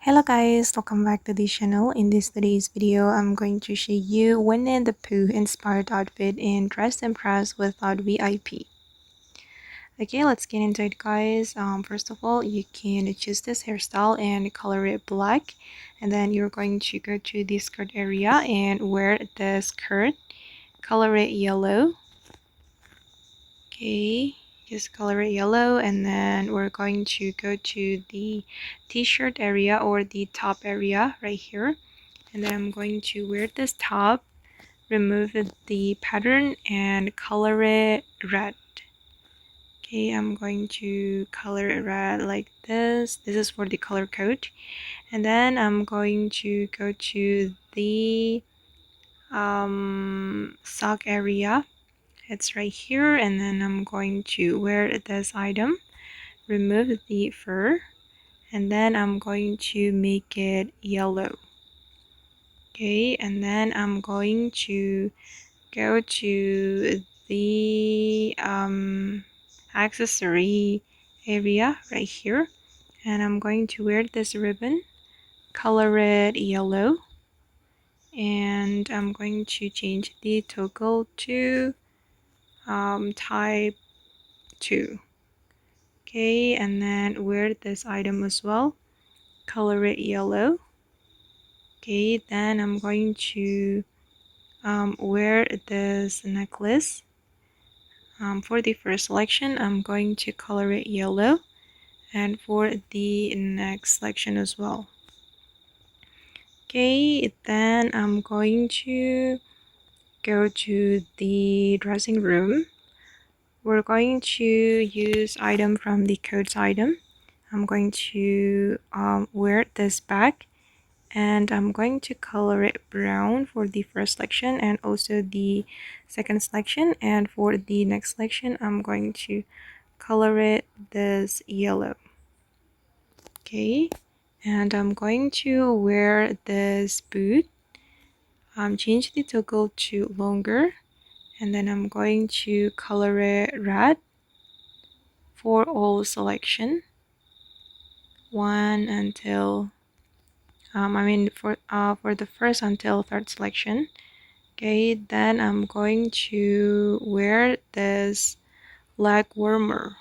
Hello guys, welcome back to the channel. In today's video, I'm going to show you Winnie the Pooh inspired outfit in Dress and Press without VIP. Okay, let's get into it guys. First of all, you can choose this hairstyle and color it black, and then you're going to go to the skirt area and wear the skirt, color it yellow. Okay, just color it yellow, and then we're going to go to the t-shirt area or the top area right here, and then I'm going to wear this top, remove the pattern and color it red. Okay, I'm going to color it red like this is for the color code, and then I'm going to go to the sock area. It's right here, and then I'm going to wear this item, remove the fur, and then I'm going to make it yellow. Okay, and then I'm going to go to the accessory area right here, and I'm going to wear this ribbon, color it yellow, and I'm going to change the toggle to type 2. Okay, and then wear this item as well, color it yellow. Okay, then I'm going to wear this necklace. For the first selection, I'm going to color it yellow, and for the next selection as well. Okay, then I'm going to go to the dressing room. We're going to use item from the coats item. I'm going to wear this bag, and I'm going to color it brown for the first selection and also the second selection, and for the next selection I'm going to color it this yellow. Okay, and I'm going to wear this boot, change the toggle to longer, and then I'm going to color it red for all selection, one until for the first until third selection. Okay, then I'm going to wear this leg warmer.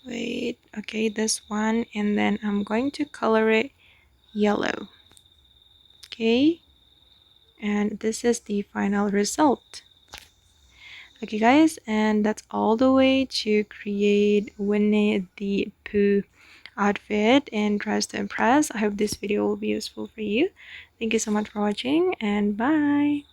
Wait, okay, this one, and then I'm going to color it yellow. Okay, and this is the final result. Okay guys, and that's all the way to create Winnie the Pooh outfit and Dress to Impress. I hope this video will be useful for you. Thank you so much for watching, and bye.